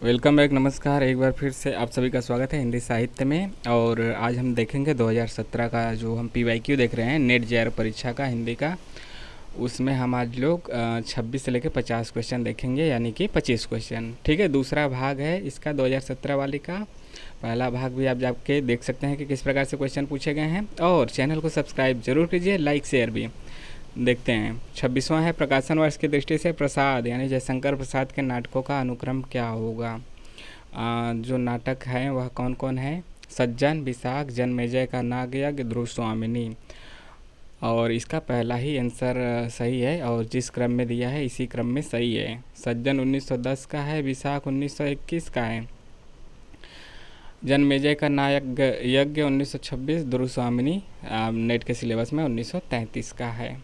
Welcome back. नमस्कार। एक बार फिर से आप सभी का स्वागत है हिंदी साहित्य में। और आज हम देखेंगे 2017 का जो हम पीवाईक्यू देख रहे हैं, नेट जेआर परीक्षा का हिंदी का। उसमें हम आज लोग 26 से लेकर 50 क्वेश्चन देखेंगे, यानी कि 25 क्वेश्चन। ठीक है, दूसरा भाग है इसका 2017 वाली का। पहला भाग भी आप जाके देख सकते हैं कि किस प्रकार से क्वेश्चन पूछे गए हैं। और चैनल को सब्सक्राइब जरूर कीजिए, लाइक शेयर भी। देखते हैं 26वां है, प्रकाशन वर्ष की दृष्टि से प्रसाद यानी जयशंकर प्रसाद के नाटकों का अनुक्रम क्या होगा। जो नाटक हैं वह कौन कौन है? सज्जन, विशाख, जन्मेजय का नागयज्ञ, ध्रुव स्वामिनी। और इसका पहला ही आंसर सही है, और जिस क्रम में दिया है इसी क्रम में सही है। सज्जन 1910 का है, विशाख 1921 का है, जन्मेजय का नायक यज्ञ 1926, ध्रुव स्वामिनी नेट के सिलेबस में 1933 का है।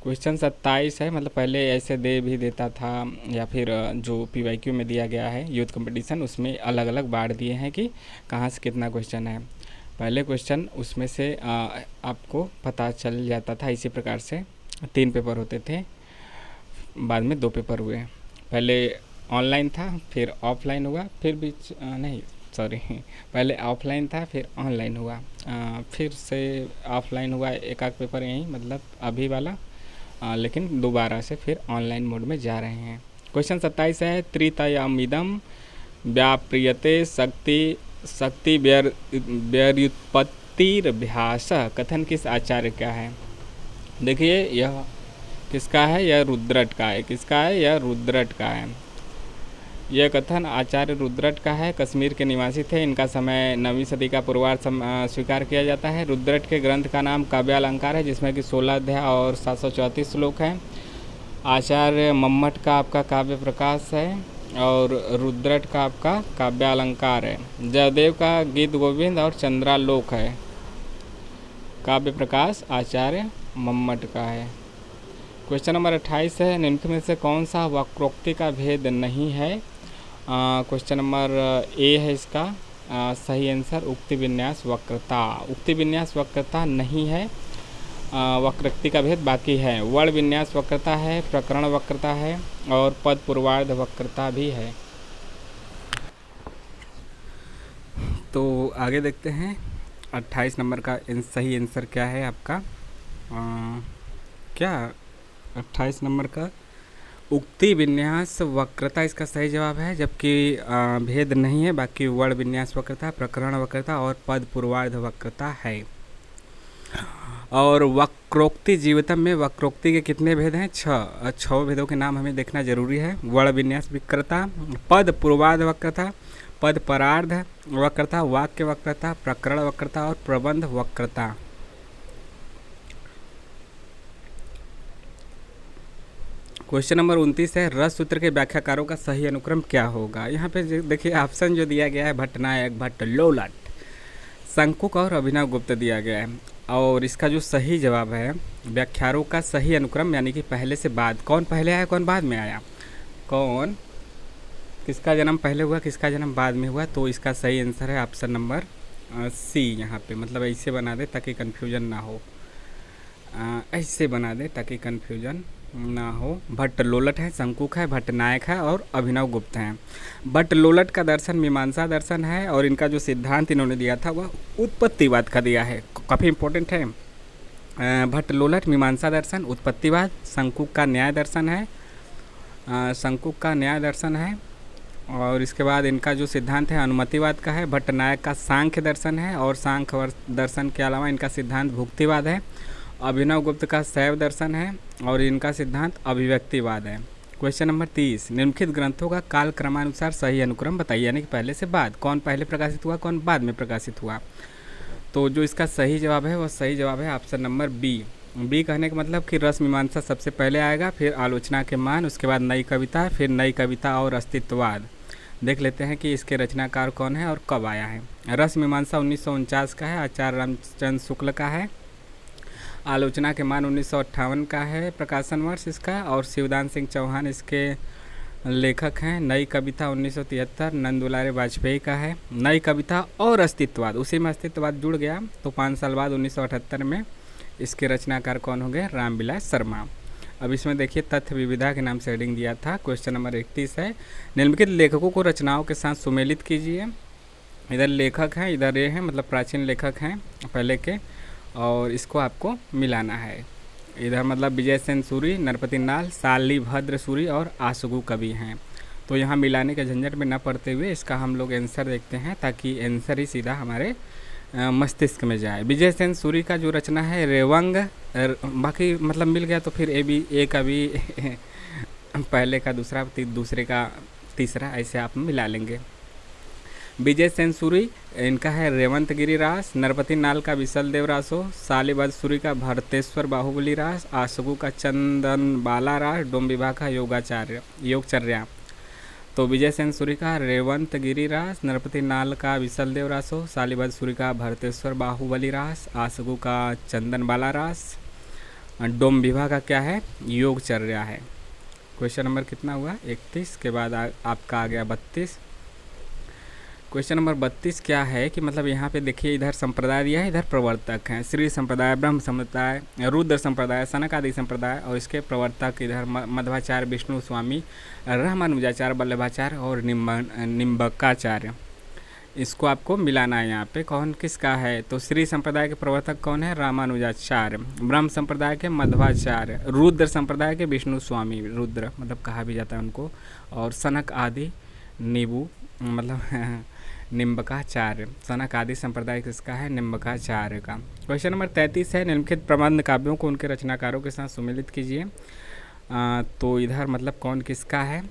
क्वेश्चन 27 है, मतलब पहले ऐसे दे भी देता था, या फिर जो पीवाईक्यू में दिया गया है यूथ कंपटीशन, उसमें अलग अलग बांट दिए हैं कि कहाँ से कितना क्वेश्चन है। पहले क्वेश्चन उसमें से आपको पता चल जाता था। इसी प्रकार से 3 पेपर होते थे, बाद में 2 पेपर हुए। पहले ऑनलाइन था, फिर ऑफलाइन हुआ, फिर बीच नहीं सॉरी पहले ऑफलाइन था, फिर ऑनलाइन हुआ, फिर से ऑफलाइन हुआ एक आध पेपर यहीं, मतलब अभी वाला। लेकिन दोबारा से फिर ऑनलाइन मोड में जा रहे हैं। क्वेश्चन 27 है, त्रितयमिदं व्याप्रियते शक्ति व्युत्पत्तिरभ्यास कथन किस आचार्य का है? देखिए यह किसका है? यह रुद्रट का है। किसका है? यह रुद्रट का है। यह कथन आचार्य रुद्रट का है। कश्मीर के निवासी थे। इनका समय 9वीं सदी का पूर्वार्ध स्वीकार किया जाता है। रुद्रट के ग्रंथ का नाम काव्यालंकार है, जिसमें कि 16 अध्याय और 734 श्लोक हैं। आचार्य मम्मट का आपका काव्य प्रकाश है, और रुद्रट का आपका काव्यालंकार है। जयदेव का गीत गोविंद और चंद्रालोक है। काव्य प्रकाश आचार्य मम्मट का है। क्वेश्चन नंबर 28 है, निम्न में से कौन सा वक्रोक्ति का भेद नहीं है? क्वेश्चन नंबर ए है इसका सही आंसर, उक्ति विन्यास वक्रता। उक्ति विन्यास वक्रता नहीं है, वक्रोक्ति का भेद बाकी है। वर्ण विन्यास वक्रता है, प्रकरण वक्रता है, और पद पूर्वार्ध वक्रता भी है। तो आगे देखते हैं 28 नंबर का सही आंसर क्या है आपका। क्या 28 नंबर का उक्ति विन्यास वक्रता इसका सही जवाब है, जबकि भेद नहीं है। बाकी वर्ण विन्यास वक्रता, प्रकरण वक्रता और पद पूर्वार्ध वक्रता है। और वक्रोक्ति जीवितम में वक्रोक्ति के कितने भेद हैं? 6 भेदों के नाम हमें देखना जरूरी है। वर्ण विन्यास वक्रता, पद पूर्वार्ध वक्रता, पद परार्ध वक्रता, वाक्य वक्रता, प्रकरण वक्रता और प्रबंध वक्रता। क्वेश्चन नंबर 29 है, रस सूत्र के व्याख्याकारों का सही अनुक्रम क्या होगा? यहाँ पे देखिए ऑप्शन जो दिया गया है, भट्टनायक, भट्ट, लोलट, शंकुक और अभिनव गुप्त दिया गया है। और इसका जो सही जवाब है, व्याख्यारों का सही अनुक्रम यानी कि पहले से बाद, कौन पहले आया कौन बाद में आया, कौन किसका जन्म पहले हुआ किसका जन्म बाद में हुआ, तो इसका सही आंसर है ऑप्शन नंबर सी। यहाँ पे मतलब ऐसे बना दे ताकि कन्फ्यूजन ना हो, ऐसे बना दे ताकि कन्फ्यूजन ना हो। भट्ट लोलट है, शंकुक है, भट्टनायक है और अभिनव गुप्त हैं। भट्ट लोलट का दर्शन मीमांसा दर्शन है, और इनका जो सिद्धांत इन्होंने दिया था वह उत्पत्तिवाद का दिया है, काफ़ी इंपॉर्टेंट है। भट्ट लोलट मीमांसा दर्शन, उत्पत्तिवाद। शंकुक का न्याय दर्शन है, शंकुक का न्याय दर्शन है। और इसके बाद इनका जो सिद्धांत है अनुमतिवाद का है। भट्टनायक का सांख्य दर्शन है, और सांख्य दर्शन के अलावा इनका सिद्धांत भुक्तिवाद है। अभिनव गुप्त का शैव दर्शन है, और इनका सिद्धांत अभिव्यक्तिवाद है। क्वेश्चन नंबर 30, निम्नलिखित ग्रंथों का काल क्रमानुसार सही अनुक्रम बताइए, यानी कि पहले से बाद, कौन पहले प्रकाशित हुआ कौन बाद में प्रकाशित हुआ। तो जो इसका सही जवाब है वह सही जवाब है ऑप्शन नंबर बी। बी कहने का मतलब कि रस मीमांसा सबसे पहले आएगा, फिर आलोचना के मान, उसके बाद नई कविता, फिर नई कविता और अस्तित्ववाद। देख लेते हैं कि इसके रचनाकार कौन है और कब आया है। रस मीमांसा 1949 का है, आचार्य रामचंद्र शुक्ल का है। आलोचना के मान 1958 का है प्रकाशन वर्ष इसका, और शिवदान सिंह चौहान इसके लेखक हैं। नई कविता 1973 नंद दुलारे वाजपेयी का है। नई कविता और अस्तित्ववाद, उसी में अस्तित्ववाद जुड़ गया, तो 5 साल बाद 1978 में इसके रचनाकार कौन हो गए? रामविलास शर्मा। अब इसमें देखिए तथ्य विविधा के नाम से हेडिंग दिया था। क्वेश्चन नंबर 31 है, निम्नलिखित लेखकों को रचनाओं के साथ सुमेलित कीजिए। इधर लेखक हैं, इधर ये हैं, मतलब प्राचीन लेखक हैं पहले के, और इसको आपको मिलाना है। इधर मतलब विजय सेन सूरी, नरपति नाल, शालिभद्र सूरी और आशुगु कवि हैं। तो यहाँ मिलाने के झंझट में न पड़ते हुए इसका हम लोग आंसर देखते हैं, ताकि आंसर ही सीधा हमारे मस्तिष्क में जाए। विजय सेन सूरी का जो रचना है रेवंग, बाकी मतलब मिल गया तो फिर ए का भी पहले का दूसरा, दूसरे का तीसरा, ऐसे आप मिला लेंगे। विजय सेन सूरी इनका है रेवंत गिरी रास, नरपति नाल का विसल देव रासो, शालिभद्र सूरी का भरतेश्वर बाहुबली रास, आशुगु का चंदन बाला रास, डोम विभाग का योगचर्या। तो विजय सेन सूरी का रेवंत गिरी रास, नरपति नाल का विसल देव रासो, शालिभद्र सूरी का भरतेश्वर बाहुबली रास, आशुगु का चंदन बाला रास, डोम विभाग का क्या है, योगचर्या है। क्वेश्चन नंबर कितना हुआ 31 के बाद आपका आ गया 32। क्वेश्चन नंबर 32 क्या है कि मतलब यहाँ पे देखिए इधर संप्रदाय दिया है, इधर प्रवर्तक हैं। श्री संप्रदाय, ब्रह्म संप्रदाय, रुद्र संप्रदाय, सनक आदि संप्रदाय, और इसके प्रवर्तक इधर मध्वाचार्य, विष्णु स्वामी, रामानुजाचार्य, वल्लभाचार्य और निम्बकाचार्य। इसको आपको मिलाना है। यहाँ पे कौन किसका है, तो श्री संप्रदाय के प्रवर्तक कौन है, रामानुजाचार्य, ब्रह्म संप्रदाय के मध्वाचार्य, रुद्र संप्रदाय के विष्णु स्वामी, रुद्र मतलब कहा भी जाता है उनको, और सनक आदि नीबू मतलब निम्बकाचार्य। सनक आदि संप्रदाय किसका है, निम्बकाचार्य का। क्वेश्चन नंबर 33 है, निम्नलिखित प्रबंध काव्यों को उनके रचनाकारों के साथ सुमेलित कीजिए। तो इधर मतलब कौन किसका है,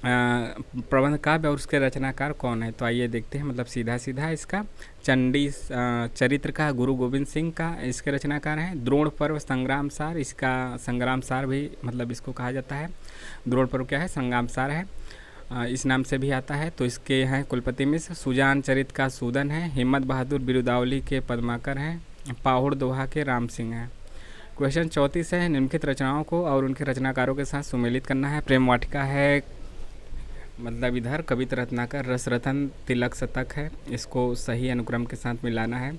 प्रबंध काव्य और उसके रचनाकार कौन है, तो आइए देखते हैं। मतलब सीधा सीधा इसका चंडी चरित्र का गुरु गोविंद सिंह का इसके रचनाकार हैं। द्रोण पर्व संग्राम सार, इसका संग्राम सार भी मतलब इसको कहा जाता है। द्रोण पर्व क्या है, संग्राम सार है, इस नाम से भी आता है। तो इसके हैं कुलपति मिश्र। सुजान चरित का सूदन है। हिम्मत बहादुर बिरुदावली के पद्माकर हैं। पाहुड़ दोहा के राम सिंह हैं। क्वेश्चन 34 है, निम्नलिखित रचनाओं को और उनके रचनाकारों के साथ सुमेलित करना है। प्रेम वाटिका है, मतलब इधर कविता रत्नाकर, रसरतन तिलक शतक है, इसको सही अनुक्रम के साथ मिलाना है।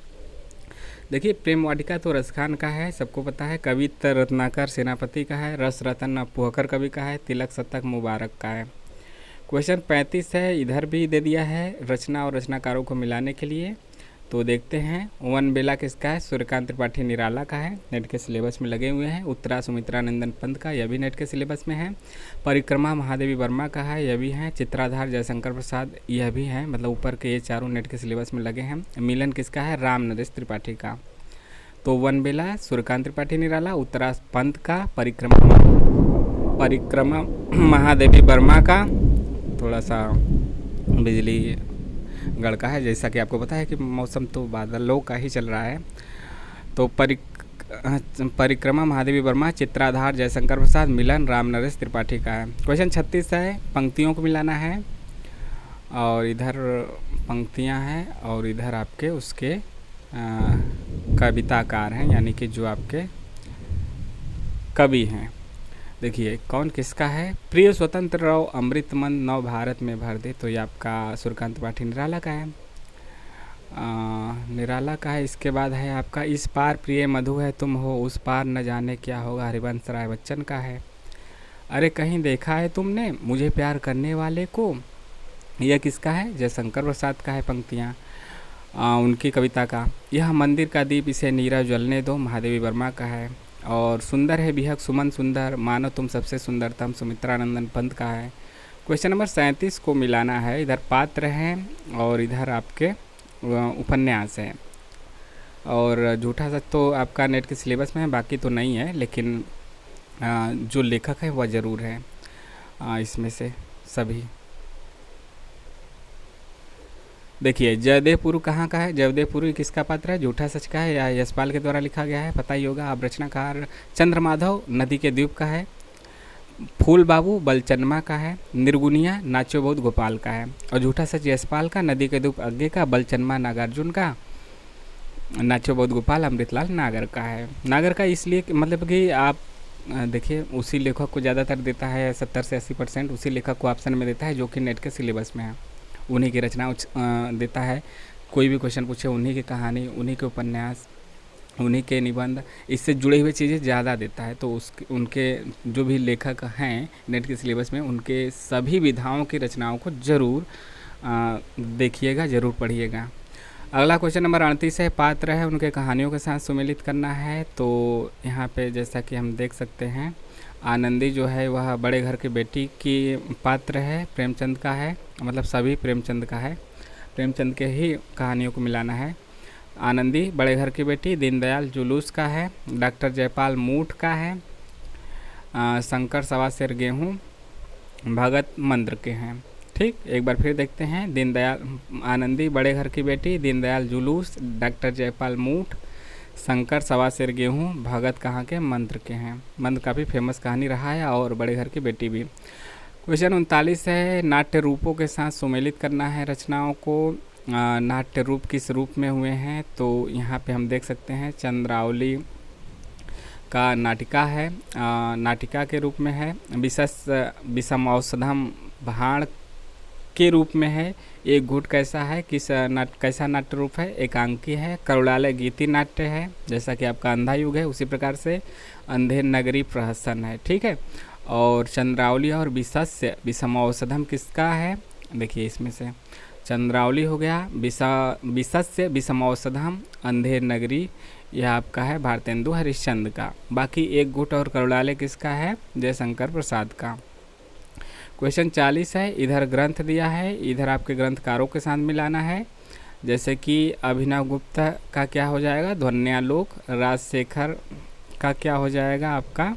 देखिए प्रेम वाटिका तो रसखान का है, सबको पता है। कविता रत्नाकर सेनापति का है। रसरतन पुहकर कवि का है। तिलक शतक मुबारक का है। क्वेश्चन 35 है, इधर भी दे दिया है रचना और रचनाकारों को मिलाने के लिए। तो देखते हैं। वन बेला किसका है, सूर्यकांत त्रिपाठी निराला का है, नेट के सिलेबस में लगे हुए हैं। उत्तरा सुमित्रा नंदन पंत का, यह भी नेट के सिलेबस में है। परिक्रमा महादेवी वर्मा का है, यह भी है। चित्राधार जयशंकर प्रसाद, यह भी है, मतलब ऊपर के ये चारों नेट के सिलेबस में लगे हैं। मिलन किसका है, राम नरेश त्रिपाठी का। तो वन बेला सूर्यकांत त्रिपाठी निराला, उत्तरा पंत का, परिक्रमा महादेवी वर्मा का, थोड़ा सा बिजली गड़का है, जैसा कि आपको पता है कि मौसम तो बादलों का ही चल रहा है। तो परिक्रमा महादेवी वर्मा, चित्राधार जयशंकर प्रसाद, मिलन राम नरेश त्रिपाठी का है। क्वेश्चन 36 है, पंक्तियों को मिलाना है, और इधर पंक्तियां हैं और इधर आपके उसके कविताकार हैं, यानी कि जो आपके कवि हैं। देखिए कौन किसका है, प्रिय स्वतंत्र रहो अमृत मन नव भारत में भर दे, तो ये आपका सूर्यकांत त्रिपाठी निराला का है। निराला का है। इसके बाद है आपका इस पार प्रिय मधु है तुम हो, उस पार न जाने क्या होगा, हरिवंश राय बच्चन का है। अरे कहीं देखा है तुमने मुझे प्यार करने वाले को, यह किसका है, जयशंकर प्रसाद का है पंक्तियाँ उनकी कविता का। यह मंदिर का दीप इसे नीरव जलने दो, महादेवी वर्मा का है। और सुंदर है बिहक सुमन सुंदर, मानो तुम सबसे सुंदरतम, सुमित्रानंदन पंत का है। क्वेश्चन नंबर 37 को मिलाना है। इधर पात्र हैं और इधर आपके उपन्यास है। और झूठा सच तो आपका नेट के सिलेबस में है, बाकी तो नहीं है, लेकिन जो लेखक है वह ज़रूर है इसमें से सभी। देखिए जयदेवपुरी कहाँ का है, जयदेवपुरी किसका पात्र है, झूठा सच का है या यशपाल के द्वारा लिखा गया है, पता ही होगा। आप रचनाकार चंद्रमाधव नदी के द्वीप का है। फूल बाबू बलचन्मा का है। निर्गुनिया नाचो बहुत गोपाल का है। और झूठा सच यशपाल का, नदी के द्वीप अज्ञे का, बलचन्मा नागार्जुन का, नाचो बहुत गोपाल अमृतलाल नागर का है। नागर का इसलिए मतलब कि आप देखिए उसी लेखक को ज़्यादातर देता है, 70 से 80% उसी लेखक को ऑप्शन में देता है जो कि नेट के सिलेबस में है। उन्हीं की रचना देता है, कोई भी क्वेश्चन पूछे उन्हीं की कहानी, उन्हीं के उपन्यास, उन्हीं के निबंध इससे जुड़े हुए चीज़ें ज़्यादा देता है। तो उसके उनके जो भी लेखक हैं नेट के सिलेबस में, उनके सभी विधाओं की रचनाओं को ज़रूर देखिएगा, ज़रूर पढ़िएगा। अगला क्वेश्चन नंबर 38 है, पात्र है उनके कहानियों के साथ सुमेलित करना है। तो यहाँ पे जैसा कि हम देख सकते हैं, आनंदी जो है वह बड़े घर की बेटी की पात्र है, प्रेमचंद का है, मतलब सभी प्रेमचंद का है, प्रेमचंद के ही कहानियों को मिलाना है। आनंदी बड़े घर की बेटी दीनदयाल जुलूस का है, डॉक्टर जयपाल मूठ का है, शंकर सवा सेर गेहूँ भगत मंत्र के हैं। ठीक, एक बार फिर देखते हैं। दीनदयाल आनंदी बड़े घर की बेटी, दीनदयाल जुलूस, डॉक्टर जयपाल मूठ, शंकर सवा सेर गेहूँ भगत कहाँ के, मंत्र के हैं। मंत्र काफ़ी फेमस कहानी रहा है और बड़े घर की बेटी भी। क्वेश्चन 39 है, नाट्य रूपों के साथ सुमेलित करना है रचनाओं को। नाट्य रूप किस रूप में हुए हैं, तो यहाँ पे हम देख सकते हैं चंद्रावली का नाटिका है, नाटिका के रूप में है। विषमौषधम भाण के रूप में है। एक घूट कैसा है, कैसा नाट्य रूप है, एकांकी है। करुणालय गीति नाट्य है, जैसा कि आपका अंधा युग है उसी प्रकार से अंधेर नगरी प्रहसन है। ठीक है, और चंद्रावली और विषमौषधम किसका है, देखिए इसमें से चंद्रावली हो गया, विषस्य विषमौषधम अंधेर नगरी, यह आपका है भारतेंदु हरिश्चंद्र का। बाकी एक गुट और करुणालय किसका है, जयशंकर प्रसाद का। क्वेश्चन 40 है, इधर ग्रंथ दिया है, इधर आपके ग्रंथकारों के साथ मिलाना है। जैसे कि अभिनव गुप्त का क्या हो जाएगा, ध्वन्यालोक। राजशेखर का क्या हो जाएगा आपका,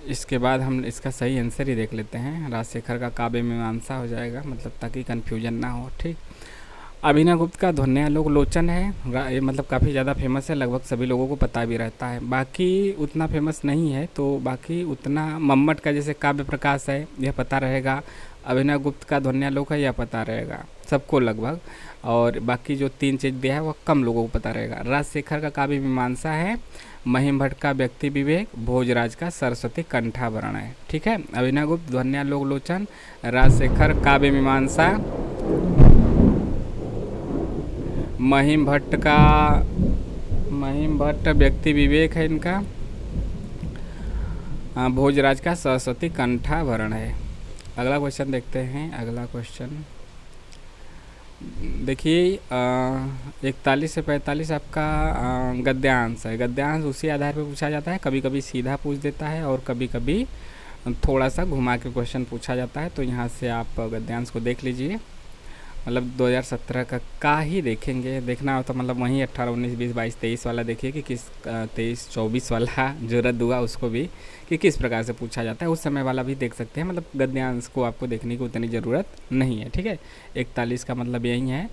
इसके बाद हम इसका सही आंसर ही देख लेते हैं। राजशेखर का काव्य मीमांसा हो जाएगा, मतलब ताकि कन्फ्यूजन ना हो। ठीक, अभिनव गुप्त का ध्वन्यालोक लोचन है, ये मतलब काफ़ी ज़्यादा फेमस है, लगभग सभी लोगों को पता भी रहता है। बाकी उतना फेमस नहीं है, तो बाकी उतना मम्मट का जैसे काव्य प्रकाश है यह पता रहेगा, अभिनव गुप्त का ध्वन्यालोक है यह पता रहेगा सबको लगभग, और बाकी जो 3 चीज़ दिया है वह कम लोगों को पता रहेगा। राजशेखर का काव्य मीमांसा है, महिम भट्ट का व्यक्ति विवेक, भोजराज का सरस्वती कंठाभरण है। ठीक है, अभिनव गुप्त ध्वन्यालोक लोचन, राजशेखर काव्य मीमांसा, महिम भट्ट व्यक्ति विवेक है इनका, भोजराज का सरस्वती कंठाभरण है। अगला क्वेश्चन देखते हैं। अगला क्वेश्चन देखिए 41 से 45 आपका गद्यांश है। गद्यांश उसी आधार पर पूछा जाता है, कभी कभी सीधा पूछ देता है और कभी कभी थोड़ा सा घुमा के क्वेश्चन पूछा जाता है। तो यहाँ से आप गद्यांश को देख लीजिए, मतलब 2017 का ही देखेंगे, देखना हो तो मतलब वहीं 18, 19, 20, 22, 23 वाला देखिए कि किस 23, 24 वाला जो रद्द हुआ उसको भी कि किस प्रकार से पूछा जाता है, उस समय वाला भी देख सकते हैं। मतलब गद्यांश को आपको देखने की उतनी ज़रूरत नहीं है। ठीक है, 41 का मतलब यही है,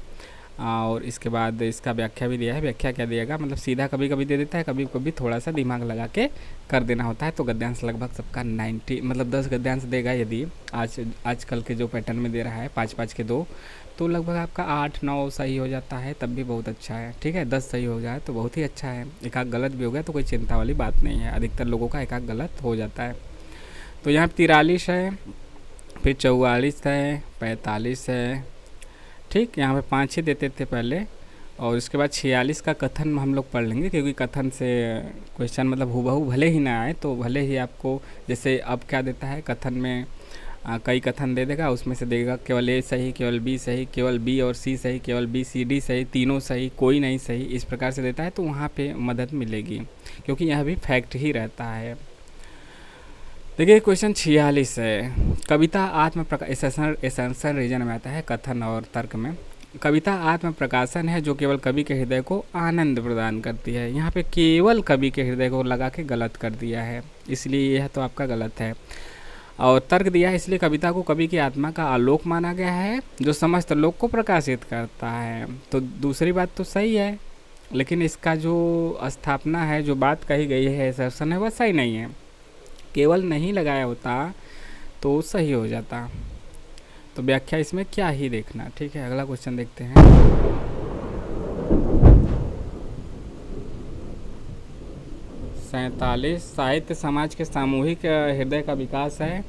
और इसके बाद इसका व्याख्या भी दिया है। व्याख्या क्या दिएगा, मतलब सीधा कभी कभी दे देता है, कभी कभी थोड़ा सा दिमाग लगा के कर देना होता है। तो गद्यांश लगभग सबका 90 मतलब 10 गद्यांश देगा। यदि आजकल के जो पैटर्न में दे रहा है 5-5 के 2, तो लगभग आपका 8-9 सही हो जाता है, तब भी बहुत अच्छा है। ठीक है, 10 सही हो जाए तो बहुत ही अच्छा है। एक आध गलत भी हो गया तो कोई चिंता वाली बात नहीं है, अधिकतर लोगों का एक आध गलत हो जाता है। तो यहाँ 43 है, फिर 44 है, 45 है। ठीक, यहाँ पे 5 ही देते थे पहले, और उसके बाद 46 का कथन हम लोग पढ़ लेंगे, क्योंकि कथन से क्वेश्चन मतलब हूबहू भले ही ना आए तो भले ही आपको, जैसे अब क्या देता है कथन में, कई कथन दे देगा, उसमें से देगा केवल ए सही, केवल बी सही, केवल बी और सी सही, केवल बी सी डी सही, तीनों सही, कोई नहीं सही, इस प्रकार से देता है। तो वहाँ पे मदद मिलेगी, क्योंकि यह भी फैक्ट ही रहता है। देखिए क्वेश्चन 46 है, कविता आत्म प्रकाश, एसेंशियल रीजन में आता है कथन और तर्क में। कविता आत्म प्रकाशन है जो केवल कवि के हृदय को आनंद प्रदान करती है। यहाँ पे केवल कवि के हृदय को लगा के गलत कर दिया है, इसलिए यह तो आपका गलत है। और तर्क दिया है, इसलिए कविता को कवि की आत्मा का आलोक माना गया है जो समस्त लोक को प्रकाशित करता है। तो दूसरी बात तो सही है, लेकिन इसका जो स्थापना है, जो बात कही गई है, असर्शन है, वह सही नहीं है। केवल नहीं लगाया होता तो सही हो जाता। तो व्याख्या इसमें क्या ही देखना। ठीक है, अगला क्वेश्चन देखते हैं। 47 साहित्य समाज के सामूहिक हृदय का विकास है।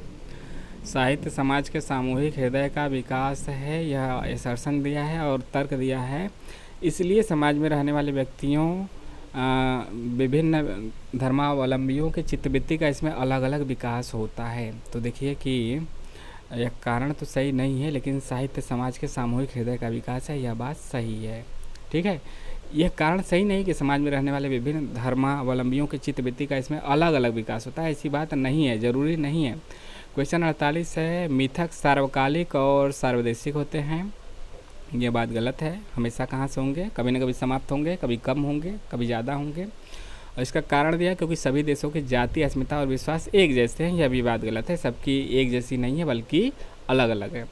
साहित्य समाज के सामूहिक हृदय का विकास है, यह असर्शन दिया है। और तर्क दिया है, इसलिए समाज में रहने वाले व्यक्तियों विभिन्न धर्मावलंबियों के चित्तवृत्ति का इसमें अलग अलग विकास होता है। तो देखिए कि यह कारण तो सही नहीं है, लेकिन साहित्य समाज के सामूहिक हृदय का विकास है, यह बात सही है। ठीक है, यह कारण सही नहीं कि समाज में रहने वाले विभिन्न धर्मावलंबियों के चित्तवृत्ति का इसमें अलग अलग विकास होता है, ऐसी बात नहीं है, ज़रूरी नहीं है। क्वेश्चन 48 है, मिथक सार्वकालिक और सार्वदेशिक होते हैं। ये बात गलत है। हमेशा कहाँ से होंगे, कभी न कभी समाप्त होंगे, कभी कम होंगे, कभी ज़्यादा होंगे। और इसका कारण दिया क्योंकि सभी देशों की जाति, अस्मिता और विश्वास एक जैसे हैं। यह भी बात गलत है, सबकी एक जैसी नहीं है बल्कि अलग अलग है।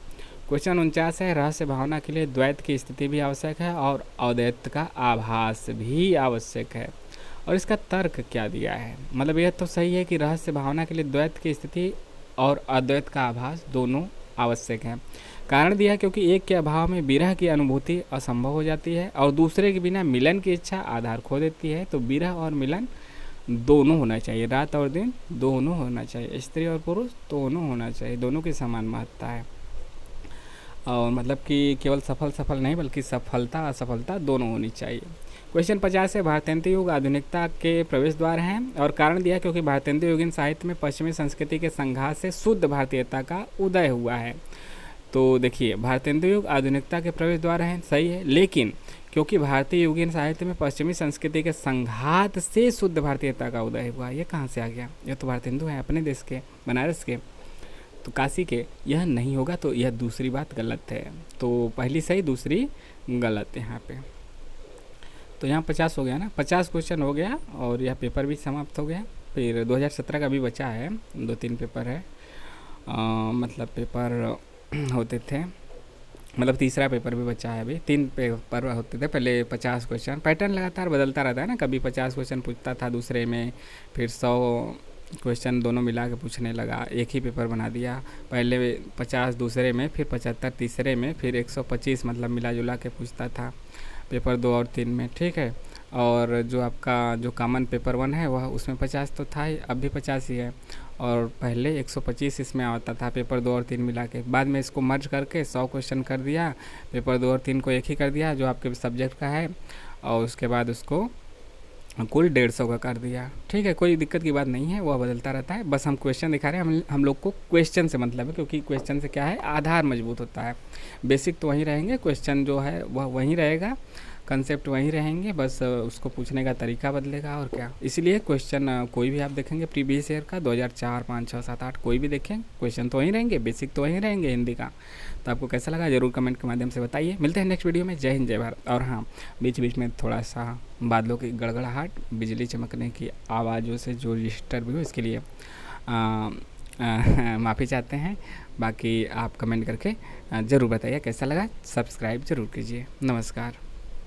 क्वेश्चन 49 है, रहस्य भावना के लिए द्वैत की स्थिति भी आवश्यक है और अद्वैत का आभास भी आवश्यक है। और इसका तर्क क्या दिया है, मतलब यह तो सही है कि रहस्य भावना के लिए द्वैत की स्थिति और अद्वैत का आभास दोनों आवश्यक है। कारण दिया क्योंकि एक के अभाव में विरह की अनुभूति असंभव हो जाती है और दूसरे के बिना मिलन की इच्छा आधार खो देती है। तो विरह और मिलन दोनों होना चाहिए, रात और दिन दोनों होना चाहिए, स्त्री और पुरुष दोनों होना चाहिए, दोनों की समान महत्ता है। और मतलब कि केवल सफल नहीं बल्कि सफलता असफलता दोनों होनी चाहिए। क्वेश्चन 50 है, भारतेंदु युग आधुनिकता के प्रवेश द्वार हैं और कारण दिया क्योंकि भारतेंदु युगीन साहित्य में पश्चिमी संस्कृति के संघात से शुद्ध भारतीयता का उदय हुआ है। तो देखिए, भारतेंदु युग आधुनिकता के प्रवेश द्वार हैं, सही है, लेकिन क्योंकि भारतीय युगीन साहित्य में पश्चिमी संस्कृति के संघात से शुद्ध भारतीयता का उदय हुआ, ये कहाँ से आ गया? ये तो भारतेंदु हैं अपने देश के, बनारस के, तो काशी के, यह नहीं होगा। तो यह दूसरी बात गलत है। तो पहली सही दूसरी गलत है यहाँ पे। तो यहाँ 50 हो गया ना, 50 क्वेश्चन हो गया और यह पेपर भी समाप्त हो गया। फिर 2017 का भी बचा है, 2-3 पेपर है, मतलब पेपर होते थे, मतलब तीसरा पेपर भी बचा है, अभी 3 पेपर होते थे। पहले 50 क्वेश्चन, पैटर्न लगातार बदलता रहता है ना, कभी 50 क्वेश्चन पूछता था दूसरे में, फिर 100 क्वेश्चन दोनों मिला के पूछने लगा, एक ही पेपर बना दिया। पहले 50 दूसरे में, फिर 75 तीसरे में, फिर 125 मतलब मिला जुला के पूछता था पेपर 2 और 3 में। ठीक है, और जो आपका जो कॉमन पेपर 1 है वह उसमें 50 तो था ही, अब भी 50 ही है। और पहले 125 इसमें आता था पेपर 2 और 3 मिला के, बाद में इसको मर्ज करके 100 क्वेश्चन कर दिया, पेपर 2 और 3 को एक ही कर दिया जो आपके सब्जेक्ट का है, और उसके बाद उसको कुल 150 का कर दिया। ठीक है, कोई दिक्कत की बात नहीं है, वह बदलता रहता है, बस हम क्वेश्चन दिखा रहे हैं। हम लोग को क्वेश्चन से मतलब है, क्योंकि क्वेश्चन से क्या है, आधार मजबूत होता है। बेसिक तो वहीं रहेंगे, क्वेश्चन जो है वह वहीं रहेगा, कंसेप्ट वहीं रहेंगे, बस उसको पूछने का तरीका बदलेगा और क्या। इसलिए क्वेश्चन कोई भी आप देखेंगे प्रीवियस ईयर का 2004, 5, 6, 7, 8 कोई भी देखें, क्वेश्चन तो वहीं रहेंगे, बेसिक तो वहीं रहेंगे हिंदी का। तो आपको कैसा लगा ज़रूर कमेंट के माध्यम से बताइए। मिलते हैं नेक्स्ट वीडियो में। जय हिंद, जय भारत। और हाँ, बीच बीच में थोड़ा सा बादलों की गड़गड़ाहट, बिजली चमकने की आवाज़ों से जो डिस्टर्ब हुई इसके लिए माफ़ी चाहते हैं। बाकी आप कमेंट करके ज़रूर बताइए कैसा लगा, सब्सक्राइब ज़रूर कीजिए। नमस्कार।